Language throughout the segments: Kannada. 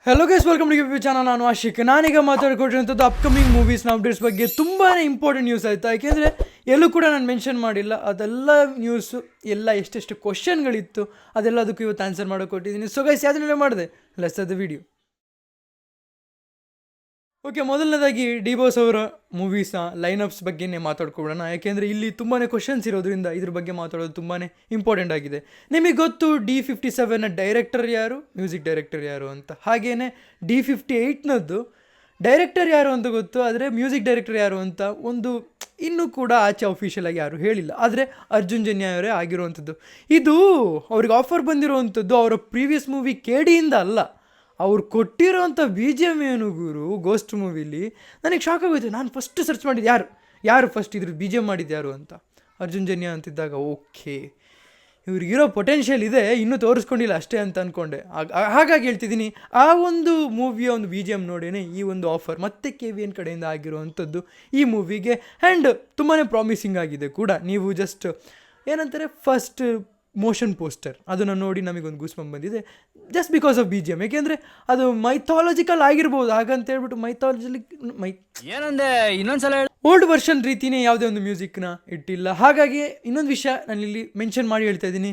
Hello guys, welcome to YouTube channel. ನಾನು ಆಶಿಕ್. ನಾನೀಗ ಮಾತಾಡ್ಕೊಟ್ಟಿರೋಂಥದ್ದು ಅಪ್ಕಮಿಂಗ್ ಮೂವೀಸ್ನ ಅಪ್ಡೇಟ್ಸ್ ಬಗ್ಗೆ. ತುಂಬಾ ಇಂಪಾರ್ಟೆಂಟ್ ನ್ಯೂಸ್ ಆಯಿತಾ, ಯಾಕೆಂದರೆ ಎಲ್ಲೂ ಕೂಡ ನಾನು ಮೆನ್ಷನ್ ಮಾಡಿಲ್ಲ. ಅದೆಲ್ಲ ನ್ಯೂಸು ಎಲ್ಲ ಎಷ್ಟೆಷ್ಟು ಕ್ವಶನ್ಗಳಿತ್ತು ಅದೆಲ್ಲದಕ್ಕೂ ಇವತ್ತು ಆನ್ಸರ್ ಮಾಡೋಕೊಟ್ಟಿದ್ದೀನಿ. ಸೊ ಗೈಸ್, ಯಾವ್ದನ್ನೆಲ್ಲ ಮಾಡಿದೆ let's start the video. Okay, ಮೊದಲನೇದಾಗಿ ಡಿ ಬಾಸ್ ಅವರ ಮೂವೀಸ್ನ ಲೈನಪ್ಸ್ ಬಗ್ಗೆನೇ ಮಾತಾಡ್ಕೊಳ್ಳೋಣ. ಯಾಕೆಂದರೆ ಇಲ್ಲಿ ತುಂಬಾ ಕ್ವಶನ್ಸ್ ಇರೋದ್ರಿಂದ ಇದ್ರ ಬಗ್ಗೆ ಮಾತಾಡೋದು ತುಂಬಾ ಇಂಪಾರ್ಟೆಂಟ್ ಆಗಿದೆ. ನಿಮಗೆ ಗೊತ್ತು D57ನ ಡೈರೆಕ್ಟರ್ ಯಾರು, ಮ್ಯೂಸಿಕ್ ಡೈರೆಕ್ಟರ್ ಯಾರು ಅಂತ. ಹಾಗೆಯೇ D58ನದ್ದು ಡೈರೆಕ್ಟರ್ ಯಾರು ಅಂತ ಗೊತ್ತು, ಆದರೆ ಮ್ಯೂಸಿಕ್ ಡೈರೆಕ್ಟರ್ ಯಾರು ಅಂತ ಇನ್ನೂ ಕೂಡ ಆಚೆ ಅಫಿಷಿಯಲ್ ಆಗಿ ಯಾರು ಹೇಳಿಲ್ಲ. ಆದರೆ ಅರ್ಜುನ್ ಜನ್ಯ ಅವರೇ ಆಗಿರುವಂಥದ್ದು. ಇದು ಅವ್ರಿಗೆ ಆಫರ್ ಬಂದಿರುವಂಥದ್ದು ಅವರ ಪ್ರೀವಿಯಸ್ ಮೂವಿ ಕೇಡಿಯಿಂದ ಅಲ್ಲ, ಅವ್ರು ಕೊಟ್ಟಿರೋಂಥ BGM ಏನು ಗುರು. ಗೋಸ್ಟ್ ಮೂವಿಲಿ ನನಗೆ ಶಾಕ್ ಆಗೋಯ್ತು. ನಾನು ಫಸ್ಟ್ ಸರ್ಚ್ ಮಾಡಿದ್ದು ಯಾರು ಫಸ್ಟ್ ಇದ್ರ BGM ಮಾಡಿದ್ದು ಯಾರು ಅಂತ. ಅರ್ಜುನ್ ಜನ್ಯ ಅಂತಿದ್ದಾಗ ಓಕೆ, ಇವ್ರಿಗಿರೋ ಪೊಟೆನ್ಷಿಯಲ್ ಇದೆ, ಇನ್ನೂ ತೋರಿಸ್ಕೊಂಡಿಲ್ಲ ಅಷ್ಟೇ ಅಂತ ಅಂದ್ಕೊಂಡೆ. ಹಾಗಾಗಿ ಹೇಳ್ತಿದ್ದೀನಿ, ಆ ಒಂದು ಮೂವಿಯ ಒಂದು BGM ನೋಡೇನೆ ಈ ಒಂದು ಆಫರ್ ಮತ್ತೆ KVN ಕಡೆಯಿಂದ ಆಗಿರುವಂಥದ್ದು ಈ ಮೂವಿಗೆ. ಆ್ಯಂಡ್ ತುಂಬಾ ಪ್ರಾಮಿಸಿಂಗ್ ಆಗಿದೆ ಕೂಡ. ನೀವು ಜಸ್ಟ್ ಏನಂತಾರೆ, ಫಸ್ಟ್ ಮೋಷನ್ ಪೋಸ್ಟರ್ ಅದನ್ನು ನೋಡಿ ನಮಗೊಂದು ಗೂಸ್ಬಂಪ್ ಬಂದಿದೆ, ಜಸ್ಟ್ ಬಿಕಾಸ್ ಆಫ್ BGM. ಏಕೆಂದರೆ ಅದು ಮೈಥಾಲಜಿಕಲ್ ಆಗಿರ್ಬೋದು, ಹಾಗಂತ ಹೇಳ್ಬಿಟ್ಟು ಏನಂದೆ ಇನ್ನೊಂದ್ಸಲ ಓಲ್ಡ್ ವರ್ಷನ್ ರೀತಿಯೇ ಯಾವುದೇ ಒಂದು ಮ್ಯೂಸಿಕ್ನ ಇಟ್ಟಿಲ್ಲ. ಹಾಗಾಗಿ ಇನ್ನೊಂದು ವಿಷಯ ನಾನಿಲ್ಲಿ ಮೆನ್ಷನ್ ಮಾಡಿ ಹೇಳ್ತಾ ಇದ್ದೀನಿ,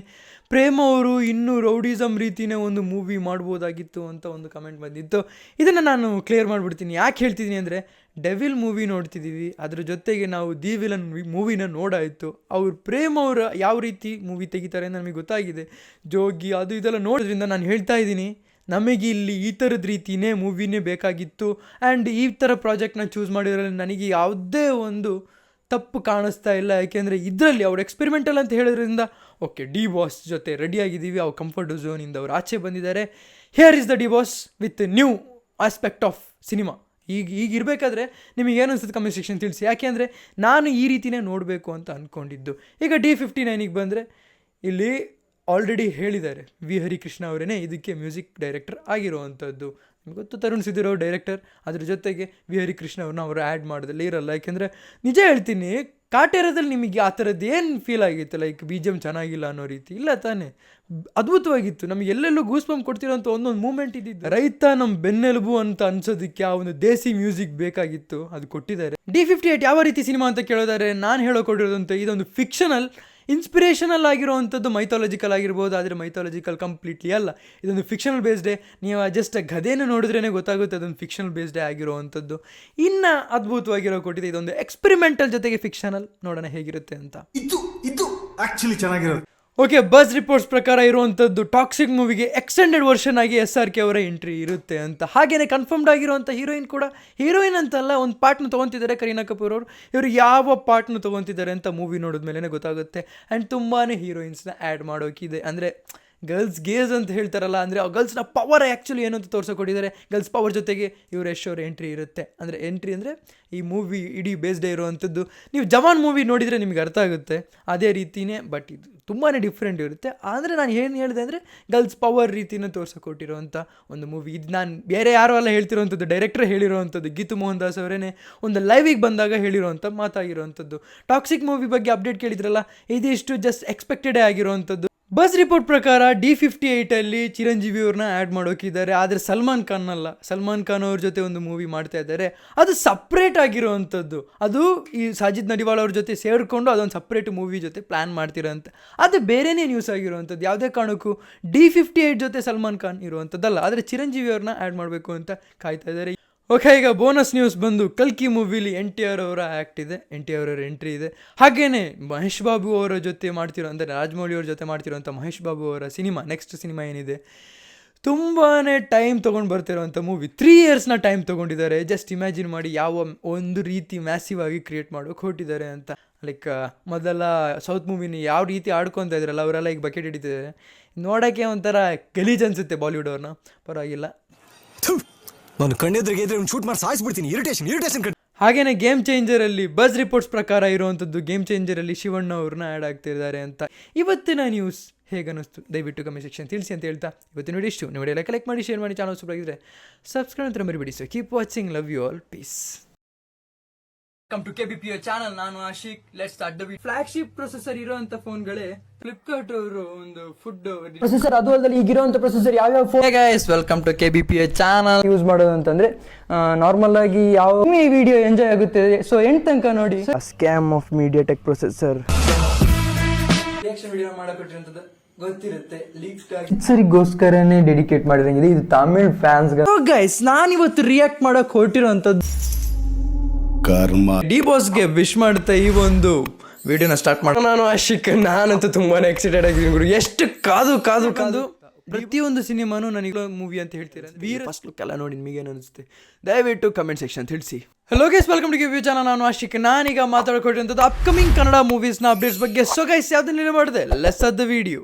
ಪ್ರೇಮ್ ಅವರು ಇನ್ನೂ ರೌಡಿಸಮ್ ರೀತಿಯೇ ಒಂದು ಮೂವಿ ಮಾಡ್ಬೋದಾಗಿತ್ತು ಅಂತ ಒಂದು ಕಮೆಂಟ್ ಬಂದಿತ್ತು. ಇದನ್ನು ನಾನು ಕ್ಲಿಯರ್ ಮಾಡಿಬಿಡ್ತೀನಿ. ಯಾಕೆ ಹೇಳ್ತಿದ್ದೀನಿ ಅಂದರೆ, ಡೆವಿಲ್ ಮೂವಿ ನೋಡ್ತಿದ್ದೀವಿ, ಅದ್ರ ಜೊತೆಗೆ ನಾವು ದಿ ವಿಲನ್ ಮೂವಿನ ನೋಡಾಯಿತು. ಅವ್ರು ಪ್ರೇಮ್ ಅವರು ಯಾವ ರೀತಿ ಮೂವಿ ತೆಗಿತಾರೆ ಅಂತ ನಮಗೆ ಗೊತ್ತಾಗಿದೆ. ಜೋಗಿ ಅದು ಇದೆಲ್ಲ ನೋಡೋದ್ರಿಂದ ನಾನು ಹೇಳ್ತಾ ಇದ್ದೀನಿ, ನಮಗೆ ಇಲ್ಲಿ ಈ ಥರದ ರೀತಿಯೇ ಮೂವಿನೇ ಬೇಕಾಗಿತ್ತು. ಆ್ಯಂಡ್ ಈ ಥರ ಪ್ರಾಜೆಕ್ಟ್ನ ಚೂಸ್ ಮಾಡಿದ್ರಲ್ಲಿ ನನಗೆ ಯಾವುದೇ ಒಂದು ತಪ್ಪು ಕಾಣಿಸ್ತಾ ಇಲ್ಲ. ಯಾಕೆಂದರೆ ಇದರಲ್ಲಿ ಅವ್ರು ಎಕ್ಸ್ಪೆರಿಮೆಂಟಲ್ ಅಂತ ಹೇಳೋದ್ರಿಂದ ಓಕೆ, ಡಿ ಬಾಸ್ ಜೊತೆ ರೆಡಿಯಾಗಿದ್ದೀವಿ, ಅವ್ರು ಕಂಫರ್ಟ್ ಝೋನಿಂದ ಅವ್ರು ಆಚೆ ಬಂದಿದ್ದಾರೆ. Here is the D boss with new aspect of cinema. ಈಗಿರಬೇಕಾದ್ರೆ ನಿಮಗೆ ಏನು ಅನಿಸುತ್ತೆ ಕಮೆಂಟ್ ಸೆಕ್ಷನ್ ತಿಳಿಸಿ. ಯಾಕೆಂದರೆ ನಾನು ಈ ರೀತಿಯೇ ನೋಡಬೇಕು ಅಂತ ಅಂದ್ಕೊಂಡಿದ್ದು. ಈಗ D59ಗೆ ಬಂದರೆ ಇಲ್ಲಿ ಆಲ್ರೆಡಿ ಹೇಳಿದ್ದಾರೆ, ವಿ ಹರಿಕೃಷ್ಣ ಅವರೇ ಇದಕ್ಕೆ ಮ್ಯೂಸಿಕ್ ಡೈರೆಕ್ಟರ್ ಆಗಿರುವಂಥದ್ದು. ನಿಮ್ಗೆ ಗೊತ್ತು, ತರುಣ್ ಸಿದ್ಧೂರ್ ಅವ್ರ ಡೈರೆಕ್ಟರ್, ಅದ್ರ ಜೊತೆಗೆ ವಿ ಹರಿಕೃಷ್ಣ ಅವ್ರನ್ನ ಅವರು ಆ್ಯಡ್ ಮಾಡೋದಲ್ಲಿ ಇರಲ್ಲ. ಯಾಕೆಂದರೆ ನಿಜ ಹೇಳ್ತೀನಿ, ಕಾಟೇರದಲ್ಲಿ ನಿಮಗೆ ಆ ಥರದ್ದು ಏನು ಫೀಲ್ ಆಗಿತ್ತು, ಲೈಕ್ BGM ಚೆನ್ನಾಗಿಲ್ಲ ಅನ್ನೋ ರೀತಿ ಇಲ್ಲ ತಾನೇ? ಅದ್ಭುತವಾಗಿತ್ತು. ನಮಗೆ ಎಲ್ಲೆಲ್ಲೂ ಗೂಸ್ಬಂಪ್ ಕೊಡ್ತಿರೋಂಥ ಒಂದೊಂದು ಮೂಮೆಂಟ್ ಇದ್ದಿದ್ದು. ರೈತ ನಮ್ಮ ಬೆನ್ನೆಲುಬು ಅಂತ ಅನ್ಸೋದಕ್ಕೆ ಆ ಒಂದು ದೇಸಿ ಮ್ಯೂಸಿಕ್ ಬೇಕಾಗಿತ್ತು, ಅದು ಕೊಟ್ಟಿದ್ದಾರೆ. D58 ಯಾವ ರೀತಿ ಸಿನಿಮಾ ಅಂತ ಕೇಳೋದಾದ್ರೆ, ನಾನು ಹೇಳೋಕೊಟ್ಟಿರೋದಂಥ ಇದೊಂದು ಫಿಕ್ಷನಲ್ ಇನ್ಸ್ಪಿರೇಷನಲ್ ಆಗಿರುವಂಥದ್ದು. ಮೈಥಾಲಜಿಕಲ್ ಆಗಿರ್ಬೋದು, ಆದರೆ ಮೈಥಾಲಜಿಕಲ್ ಕಂಪ್ಲೀಟ್ಲಿ ಅಲ್ಲ. ಇದೊಂದು ಫಿಕ್ಷನಲ್ ಬೇಸ್ಡೇ. ನೀವು ಜಸ್ಟ್ ಗದೇನ ನೋಡಿದ್ರೇ ಗೊತ್ತಾಗುತ್ತೆ ಅದೊಂದು ಫಿಕ್ಷನಲ್ ಬೇಸ್ಡೇ ಆಗಿರುವಂಥದ್ದು. ಇನ್ನು ಅದ್ಭುತವಾಗಿರೋ ಕೊಟ್ಟಿದೆ, ಇದೊಂದು ಎಕ್ಸ್ಪೆರಿಮೆಂಟಲ್ ಜೊತೆಗೆ ಫಿಕ್ಷನಲ್. ನೋಡೋಣ ಹೇಗಿರುತ್ತೆ ಅಂತ. ಇದು ಆಕ್ಚುಲಿ ಚೆನ್ನಾಗಿರೋದು. ಓಕೆ, ಬಸ್ ರಿಪೋರ್ಟ್ಸ್ ಪ್ರಕಾರ ಇರುವಂಥದ್ದು ಟಾಕ್ಸಿಕ್ ಮೂವಿಗೆ ಎಕ್ಸ್ಟೆಂಡೆಡ್ ವರ್ಷನ್ ಆಗಿ SRK ಅವರ ಎಂಟ್ರಿ ಇರುತ್ತೆ ಅಂತ. ಹಾಗೆಯೇ ಕನ್ಫರ್ಮ್ಡ್ ಆಗಿರುವಂಥ ಹೀರೋಯಿನ್ ಕೂಡ, ಹೀರೋಯಿನ್ ಅಂತಲ್ಲ, ಒಂದು ಪಾರ್ಟ್ನ ತೊಗೊತಿದ್ದಾರೆ ಕರೀನಾ ಕಪೂರ್ ಅವರು. ಇವರು ಯಾವ ಪಾರ್ಟ್ನ ತೊಗೊತಿದ್ದಾರೆ ಅಂತ ಮೂವಿ ನೋಡಿದ್ಮೇಲೆ ಗೊತ್ತಾಗುತ್ತೆ. ಆ್ಯಂಡ್ ತುಂಬಾ ಹೀರೋಯಿನ್ಸ್ನ ಆ್ಯಡ್ ಮಾಡೋಕ್ಕಿದೆ. ಅಂದರೆ ಗೇಸ್ ಅಂತ ಹೇಳ್ತಾರಲ್ಲ, ಅಂದರೆ ಆ ಗರ್ಲ್ಸ್ನ ಪವರ್ ಆ್ಯಕ್ಚುಲಿ ಏನು ಅಂತ ತೋರಿಸೋಕೊಟ್ಟಿದ್ದಾರೆ. ಗರ್ಲ್ಸ್ ಪವರ್ ಜೊತೆಗೆ ಇವರು ಅವ್ರ ಎಂಟ್ರಿ ಇರುತ್ತೆ. ಎಂಟ್ರಿ ಅಂದರೆ ಈ ಮೂವಿ ಇಡೀ ಬೇಸ್ಡೇ ಇರುವಂಥದ್ದು. ನೀವು ಜವಾನ್ ಮೂವಿ ನೋಡಿದರೆ ನಿಮಗೆ ಅರ್ಥ ಆಗುತ್ತೆ, ಅದೇ ರೀತಿಯೇ. ಬಟ್ ಇದು ತುಂಬಾ ಡಿಫ್ರೆಂಟ್ ಇರುತ್ತೆ. ಆದರೆ ನಾನು ಏನು ಹೇಳಿದೆ ಅಂದರೆ, ಗರ್ಲ್ಸ್ ಪವರ್ ರೀತಿನ ತೋರಿಸೋಕೊಟ್ಟಿರುವಂಥ ಒಂದು ಮೂವಿ. ಇದು ನಾನು ಬೇರೆ ಯಾರೋ ಅಲ್ಲ ಹೇಳ್ತಿರೋವಂಥದ್ದು, ಡೈರೆಕ್ಟ್ರೇ ಹೇಳಿರುವಂಥದ್ದು. ಗೀತು ಮೋಹನ್ ದಾಸ್ ಅವರೇ ಒಂದು ಲೈವಿಗೆ ಬಂದಾಗ ಹೇಳಿರುವಂಥ ಮಾತಾಗಿರುವಂಥದ್ದು. ಟಾಕ್ಸಿಕ್ ಮೂವಿ ಬಗ್ಗೆ ಅಪ್ಡೇಟ್ ಕೇಳಿದ್ರಲ್ಲ, ಇದಿಷ್ಟು ಜಸ್ಟ್ ಎಕ್ಸ್ಪೆಕ್ಟೆಡೇ ಆಗಿರುವಂಥದ್ದು. ಬಸ್ ರಿಪೋರ್ಟ್ ಪ್ರಕಾರ D58ಅಲ್ಲಿ ಚಿರಂಜೀವಿ ಅವ್ರನ್ನ ಆ್ಯಡ್ ಮಾಡೋಕ್ಕಿದ್ದಾರೆ, ಆದರೆ ಸಲ್ಮಾನ್ ಖಾನ್ ಅಲ್ಲ. ಸಲ್ಮಾನ್ ಖಾನ್ ಅವ್ರ ಜೊತೆ ಒಂದು ಮೂವಿ ಮಾಡ್ತಾ ಇದ್ದಾರೆ, ಅದು ಸಪ್ರೇಟ್ ಆಗಿರೋವಂಥದ್ದು. ಅದು ಈ ಸಾಜಿದ್ ನಡಿವಾಳ್ ಅವ್ರ ಜೊತೆ ಸೇರಿಕೊಂಡು ಅದೊಂದು ಸಪ್ರೇಟ್ ಮೂವಿ ಜೊತೆ ಪ್ಲ್ಯಾನ್ ಮಾಡ್ತಿರೋಂಥ, ಅದು ಬೇರೆಯೇ ನ್ಯೂಸ್ ಆಗಿರುವಂಥದ್ದು. ಯಾವುದೇ ಕಾರಣಕ್ಕೂ D58 ಜೊತೆ ಸಲ್ಮಾನ್ ಖಾನ್ ಇರುವಂಥದ್ದಲ್ಲ. ಆದರೆ ಚಿರಂಜೀವಿ ಅವ್ರನ್ನ ಆ್ಯಡ್ ಮಾಡಬೇಕು ಅಂತ ಕಾಯ್ತಾ ಇದ್ದಾರೆ. ಓಕೆ, ಈಗ ಬೋನಸ್ ನ್ಯೂಸ್ ಬಂದು, ಕಲ್ಕಿ ಮೂವಿಲಿ NTR ಅವರ ಆ್ಯಕ್ಟ್ ಇದೆ, NTR ಅವರ ಎಂಟ್ರಿ ಇದೆ. ಹಾಗೆಯೇ ಮಹೇಶ್ ಬಾಬು ಅವರ ಜೊತೆ ಮಾಡ್ತಿರೋ, ಅಂದರೆ ರಾಜಮೌಳಿ ಅವ್ರ ಜೊತೆ ಮಾಡ್ತಿರೋಂಥ ಮಹೇಶ್ ಬಾಬು ಅವರ ಸಿನಿಮಾ, ನೆಕ್ಸ್ಟ್ ಸಿನಿಮಾ ಏನಿದೆ, ತುಂಬಾ ಟೈಮ್ ತೊಗೊಂಡು ಬರ್ತಿರೋಂಥ ಮೂವಿ. 3 ಇಯರ್ಸ್ನ ಟೈಮ್ ತೊಗೊಂಡಿದ್ದಾರೆ. ಜಸ್ಟ್ ಇಮ್ಯಾಜಿನ್ ಮಾಡಿ ಯಾವ ಒಂದು ರೀತಿ ಮ್ಯಾಸಿವ್ ಆಗಿ ಕ್ರಿಯೇಟ್ ಮಾಡೋಕೆ ಹೊರಟಿದ್ದಾರೆ ಅಂತ. ಲೈಕ್ ಮೊದಲ ಸೌತ್ ಮೂವಿನ ಯಾವ ರೀತಿ ಆಡ್ಕೊತಾ ಇದ್ರಲ್ಲ ಅವರೆಲ್ಲ ಈಗ ಬಕೆಟ್ ಹಿಡಿತಿದ್ದಾರೆ. ನೋಡೋಕ್ಕೆ ಒಂಥರ ಗಲೀಜ್ ಅನಿಸುತ್ತೆ ಬಾಲಿವುಡ್ ಅವ್ರನ್ನ. ಪರವಾಗಿಲ್ಲ, ನಾನು ಕಣ್ಣೆದ್ರಿಗೆ ಇದ್ರೆ ಶೂಟ್ ಮಾಡಿ ಸಾಯಿಸ್ಬಿಡ್ತೀನಿ. ಇರಿಟೇಷನ್. ಹಾಗೇನೆ ಗೇಮ್ ಚೇಂಜರಲ್ಲಿ ಬಸ್ ರಿಪೋರ್ಟ್ಸ್ ಪ್ರಕಾರ ಇರುವಂಥದ್ದು, ಗೇಮ್ ಚೇಂಜರಲ್ಲಿ ಶಿವಣ್ಣ ಅವ್ರನ್ನ ಆ್ಯಡ್ ಆಗ್ತಿದ್ದಾರೆ ಅಂತ. ಇವತ್ತಿನ ನ್ಯೂಸ್ ಹೇಗನ್ನಿಸ್ತು ದಯವಿಟ್ಟು ಕಮೆಂಟ್ ಸೆಕ್ಷನ್ ತಿಳಿಸಿ ಅಂತ ಹೇಳ್ತಾ, ಇವತ್ತಿನ ವಿಡಿಯೋ ಇಷ್ಟು. ನೀವು ವಿಡಿಯೋ ಲೈಕ್ ಮಾಡಿ, ಶೇರ್ ಮಾಡಿ, ಚಾನಲ್ ಸಬ್ಸ್ಕ್ರೈಬ್ ಆಗಿದ್ರೆ ಸಬ್ಸ್ಕ್ರೈಬ್ ಅಂತ ಮರಿಬೇಡಿ. So keep watching, love you all, peace. Come to KBPO channel. ನಾನು Ashik. Let's start the video. Flagship processor ಇರುವಂತ ಫೋನ್ಗಳೇ ಫ್ಲಿಪ್ಕಾರ್ಟ್ ಅವರು ಒಂದು ಫುಡ್ ಪ್ರೊಸೆಸರ್, ಅದು ಅಲ್ಲದೆ ಈಗಿರುವಂತ ಪ್ರೊಸೆಸರ್ ಯಾವ್ಯಾವ phone. Guys, welcome to KBPO channel. Use ಮಾಡೋದು ಅಂತಂದ್ರೆ ನಾರ್ಮಲ್ ಆಗಿ ಯಾವ ಈ ವಿಡಿಯೋ ಎಂಜಾಯ್ ಆಗುತ್ತೆ, ಸೊ ಎಂಡ್ ತನಕ ನೋಡಿ. Scam of MediaTek processor reaction video ಮಾಡಕೊಟ್ಟಿರುವಂತದ್ದು ಗೊತ್ತಿರುತ್ತೆ. ಸರಿಗೋಸ್ಕರನೇ ಡೆಡಿಕೇಟ್ ಮಾಡಿದಂಗಿದೆ ಇದು ತಮಿಳ್ ಫ್ಯಾನ್ಸ್. ಗೈಸ್, ನಾನಿವತ್ತು ರಿಯಾಕ್ಟ್ ಮಾಡಕ್ ಹೊರಟಿರೋಂಥದ್ದು ಡಿ ಬಾಸ್ಗೆ ವಿಶ್ ಮಾಡ್ತಾ ಈ ಒಂದು ವಿಡಿಯೋನ ಸ್ಟಾರ್ಟ್ ಮಾಡೋಣ. ನಾನು ಆಶಿಕ್, ನಾನಂತೂ ತುಂಬಾನೇ ಎಕ್ಸೈಟೆಡ್ ಆಗಿದ್ದೀನಿ ಗುರು. ಎಷ್ಟು ಕಾದು ಕಾದು ಕಾದು ಪ್ರತಿಯೊಂದು ಸಿನಿಮಾನು ನನಗೆ ಮೂವಿ ಅಂತ ಹೇಳ್ತೀರಾ. ವೀರ ಫಸ್ಟ್ ಲುಕ್ ಎಲ್ಲ ನೋಡಿ ನಿಮಗೇನು ಅನಿಸುತ್ತೆ ದಯವಿಟ್ಟು ಕಮೆಂಟ್ ಸೆಕ್ಷನ್ ತಿಳಿಸಿ. Hello guys, welcome to KBPO channel. ನಾನು ಆಶಿಕ್. ನಾನೀಗ ಮಾತಾಡ್ಕೊಟ್ಟಿರುವಂಥದ್ದು ಅಪ್ಕಮಿಂಗ್ ಕನ್ನಡ ಮೂವೀಸ್ನ ಅಪ್ಡೇಟ್ಸ್ ಬಗ್ಗೆ. ಸೊ ಗೈಸ್, ಯಾವ್ದನ್ನ ಮಾಡಿದೆ ಲೆಸ್ ಆಫ್ ದ ವಿಡಿಯೋ.